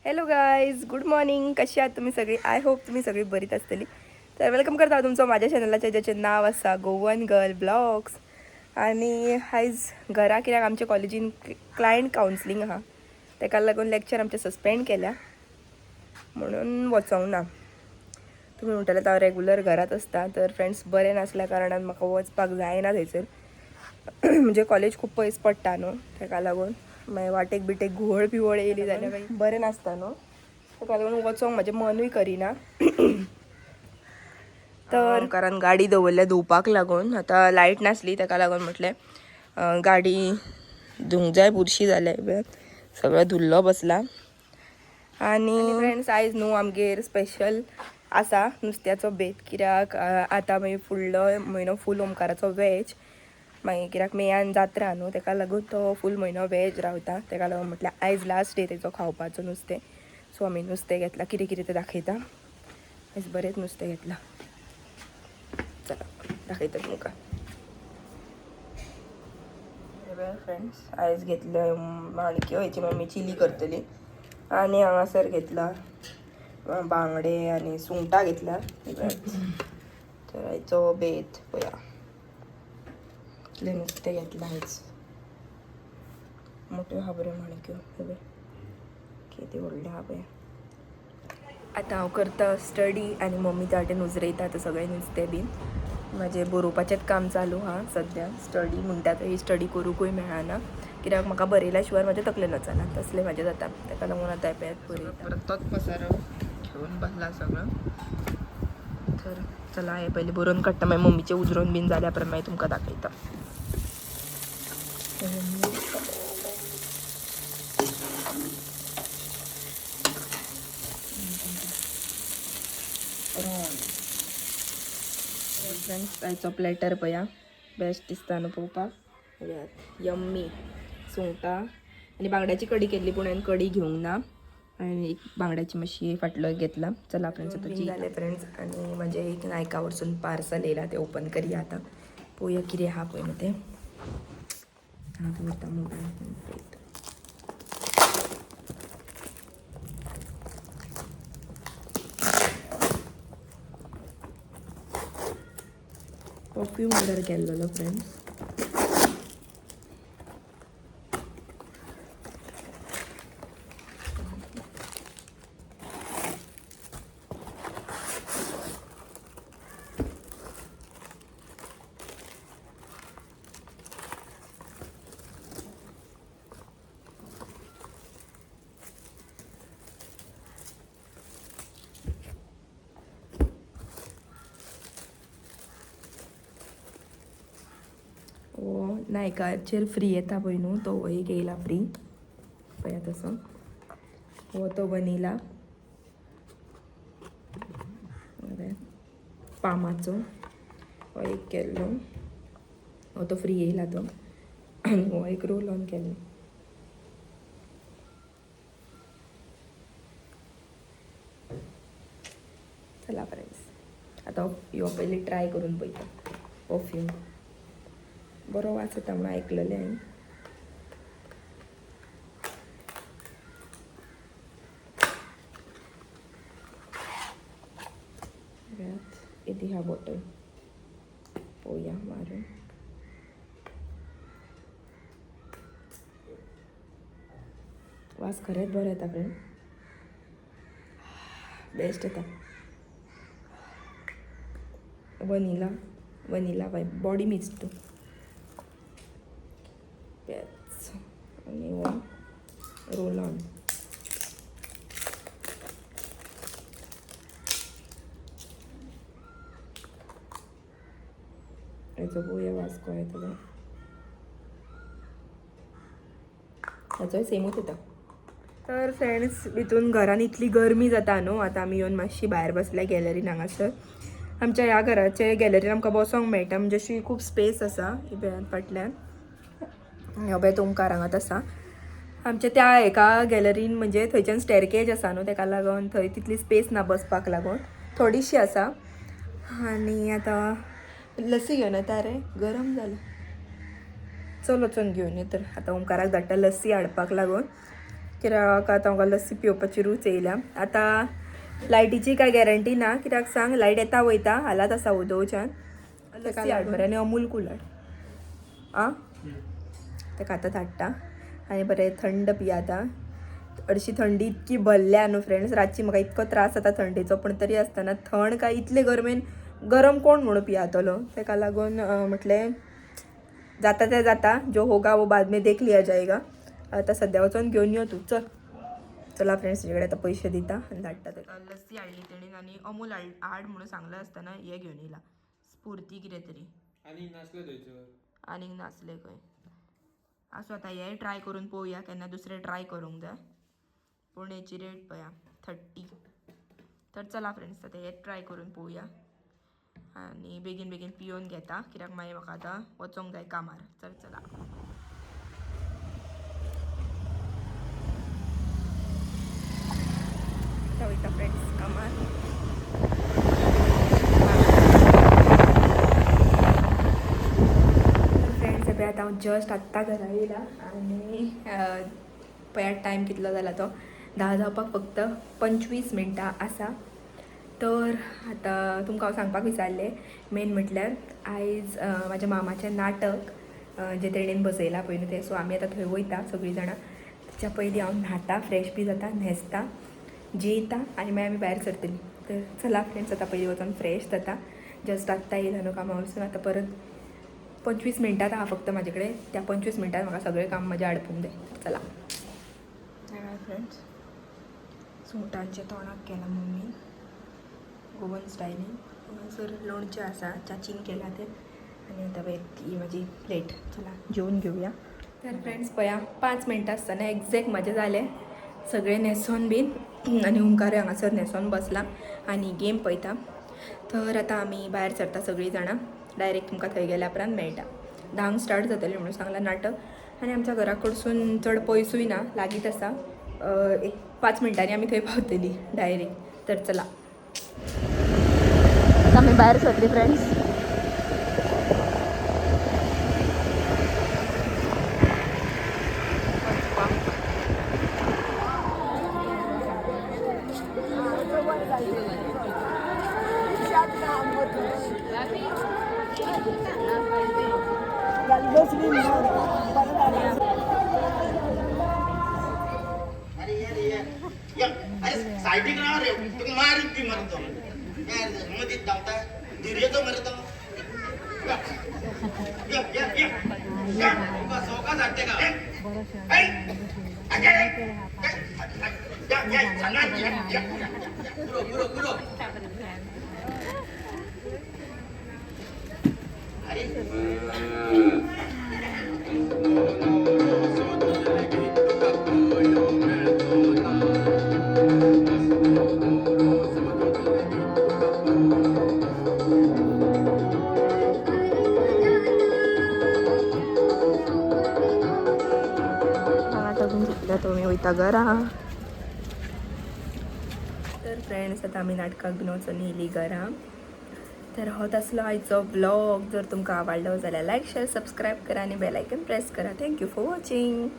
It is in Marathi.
Hello guys, good morning. कशी आहात तुम्ही सगळी? आय होप तुम्ही सगळी बरीच असतली. तर वेलकम करता तुमचं माझ्या चॅनलाच्या ज्याचे नाव असा गोवन गर्ल ब्लॉग्स. आणि हायज घरा कित्याक आमच्या कॉलेजीन क्लायंट कावन्सिलींग आहा, ताका लागून लेक्चर आमचे सस्पेंड केल्या म्हणून वचोंक ना. तुम्ही म्हणटले हांव रेगुलर घरात असता, तर फ्रेंड्स बरें नासल्या कारणान म्हाका वचपाक जायना थंयसर. म्हणजे कॉलेज खूप पयस पडटा न्हू, ताका लागून मागीर वाटेक बिटेक घुंवळ बिवळ येयली जाल्यार मागीर बरें नासता न्हू, ताका लागून वचोंक म्हाजें मनूय करिना. तर कारण गाडी दवरल्या धुवपाक लागून. आतां लायट नासली ताका लागून म्हटलें गाडी धुवंक जाय, बुरशी जाल्या, सगळो धुल्लो बसला. आणि फ्रेंड्स आयज न्हू आमगेर स्पेशल आसा नुस्त्याचो बेत, कित्याक आतां मागीर फुडलो म्हयनो फूल ओमकाराचो वॅज. मागीर कित्याक मेयान जात्रा न्हू, ताका लागून तो फूल म्हयनो वॅज रावता. ताका लागून म्हटल्यार आयज लास्ट डे तेचो खावपाचो नुस्तें. सो आमी नुस्तें घेतलां, कितें कितें तें दाखयता. आयज बरेंच नुस्तें घेतलां. चला दाखयता तुमकां. फ्रेंड्स आयज घेतले माणक्यो, हेची मम्मी चिली करतली. आनी हांगासर घेतला बांगडे आनी सुंगटां घेतल्या. तर हाचो बेत पळया, कितलें नुस्तें घेतलां आयज. मोठ्यो आहा बऱ्यो माणक्यो, कितें व्हडले आहा पळया. आतां हांव करता स्टडी आनी मम्मी त्या वाटेन उजरयता आतां सगळें नुस्तें बीन. म्हाजें बरोवपाचेंच काम चालू आहा सद्या. स्टडी म्हणटा थंय स्टडी करूंकूय मेळना, कित्याक म्हाका बरयल्या शिवाय म्हाजें तकलेन वचना, तसलें म्हाजें जाता. ताका लागून आतां एपयात बरयता. परत तोच पसारो घेवन बसला सगळो. तर चला हे पयलीं बरोवन काडटा, मागीर मम्मीचें उजरोवन बीन जाल्या उपरांत मागीर तुमकां दाखयता. फ्रेंड्स आयचो प्लॅटर पळया, बेस्ट दिसता न्हू पळोवपाक. यम्मी सुंगटां आनी बांगड्याची कडी केल्ली, पूण हांवें कडी घेवंक ना आनी एक बांगड्याची मातशी फाटलो घेतला. चला फ्रेंड्स आतां जाले फ्रेंड्स. आनी म्हाजें एक नायका वरसून पार्सल येयला, तें ओपन करया आतां. पळोवया कितें आहा पळय न्हू तें. हांव दवरता मोबायल. परफ्यूम ऑर्डर केल्लो फ्रेंड्स. हो नायकाचेर फ्री येता पळय न्हू, तो एक येयला फ्री पळया तसो. हो तो वनिला पामाचो हो एक केल्लो, हो तो फ्री येयला तो. हो एक रोल ऑन केल्लो. चला फ्रेंड्स आतां ह्यो पयलीं ट्राय करून पळयता. परफ्यूम बरो वास येता म्हणून आयकलेलें हांवें. येदी हा बॉटल पळोवया मारून. वास खरेंच बरो येता फ्रेंड, बेस्ट येता. Vanilla vanilla vibe body mist पेच आनी हो रोल ऑन. हेचो पळोवया वास कहो येता तो. हेचोय सेमूच येता. तर फ्रेंड्स भितून घरान इतली गरमी जाता न्हू, आतां आमी येवन मातशी भायर बसल्या गॅलरीन हांगासर. आमच्या ह्या घराचे गॅलरीन आमकां बसोंक मेळटा, म्हणजे अशी खूब स्पेस आसा फाटल्यान. हो पळय ओमकार हांगात आसा. आमच्या त्या एका गॅलरीन म्हणजे थंयच्यान स्टेरकेज आसा न्हू, ताका लागून थंय तितली स्पेस ना बसपाक लागून, थोडीशी आसा. आनी आतां लस्सी घेवन येता रे, गरम जालां. चल वचून घेवन ये. तर आतां ओमकाराक धाडटा लस्सी हाडपाक लागून. कित्याक आतां म्हाका लस्सी पिवपाची रूच येयल्या. आतां लायटीची काय गॅरंटी ना, कित्याक सांग लायट येता वयता हालात आसा उदोवच्यान. लस्सी हाड मरे आनी अमूल कूल हाड आं ताका आतां धाडटा आनी बरें थंड पिया आतां. हरशी थंडी इतकी भरल्या न्हू फ्रेंड्स, रातची म्हाका इतको त्रास जाता थंडेचो, पण तरी आसतना थंड काय इतले गरमेन गरम कोण म्हणून पियातलो. ताका लागून म्हटलें जाता तें जाता, जो होगा वो बाद में देख लिया जाएगा. आता सध्या वचून घेवन यो तूं चल. चला फ्रेंड्स तुझ्याकडे आता पैसे दिता आणि धाडटा ताका. लस्सी हाडली तेणीन आनी अमूल हाड म्हणून सांगलें आसतना हे घेवन येयला स्फूर्ती कितें तरी. आनीक नासले थंयसर, आनीक नासले खंय. आसूं आतां हे ट्राय करून पळोवया, केन्ना दुसरें ट्राय करूंक जाय. पूण हेची रेट पळया 30. तर चला फ्रेंड्स आतां हे ट्राय करून पळोवया आनी बेगीन बेगीन पियोन घेता, कित्याक मागीर म्हाका आतां वचोंक जाय कामार. चल चला. वयता फ्रेंड्स कामार. फ्रेंड्स पळय आतां हांव जस्ट आत्तां घरा येयला आनी पळयात टायम कितलो जाला तो 10 जावपाक फक्त 25 मिनटां आसा. तर आतां तुमकां हांव सांगपाक विचारलें मेन म्हटल्यार आयज म्हाज्या मामाचें नाटक जे तेणेन बसयलां पळय न्हू तें. सो आमी आतां थंय वयता सगळीं जाणां. ताच्या पयलीं हांव न्हाता, फ्रेश बी जाता, न्हेसता, जेयता आनी मागीर आमी भायर सरतलीं. तर चला फ्रेंड्स आतां पयलीं वचून फ्रेश जाता. जस्ट आत्तां येयला न्हू कामा वचून. आतां परत 25 मिनटांत आहा फक्त म्हाजे कडेन. त्या 25 मिनटांत म्हाका सगळें काम म्हाजें आडपूंक जाय. चला फ्रेंड्स सुंगटांचें तोंडाक केलां मम्मीन गोवन स्टायलीन. हांगासर लोणचें आसा, चाचीन केलां तें. आनी आतां पळय ती म्हाजी प्लेट. चला जेवून घेवया. तर फ्रेंड्स पळया 5 मिनटां आसतना एग्जॅक्ट म्हाजें जालें सगळें न्हेसोन बीन आनी ओंकार हांगासर न्हेसोन बसला आनी गेम पळयता. तर आतां आमी भायर सरता सगळीं जाणां. डायरेक्ट तुमकां थंय गेल्या उपरांत मेळटा. 10 स्टार्ट जातलें म्हणून सांगलां नाटक. आनी आमच्या घरा कडसून चड पयसूय ना, लागींच आसा. एक 5 मिनटांनी आमी थंय पावतलीं डायरेक्ट. तर चला आतां आमी भायर सरलीं फ्रेंड्स. साइडिक ना रे तुम मारी की मरतो मध्ये दावता धीरे तो मरतो या बस सोका जाते का ए अगे या चला गुरु गुरु गुरु अरे तुम्ही वयता घरा. तर फ्रेंड्स आतां आमी नाटकाक बीन वचून येयलीं घरा. तर हो आसलो आयचो ब्लॉग. जर तुमकां आवडलो जाल्यार लायक शेअर सबस्क्रायब करा आनी बेल आयकन प्रेस करा. Thank you for watching.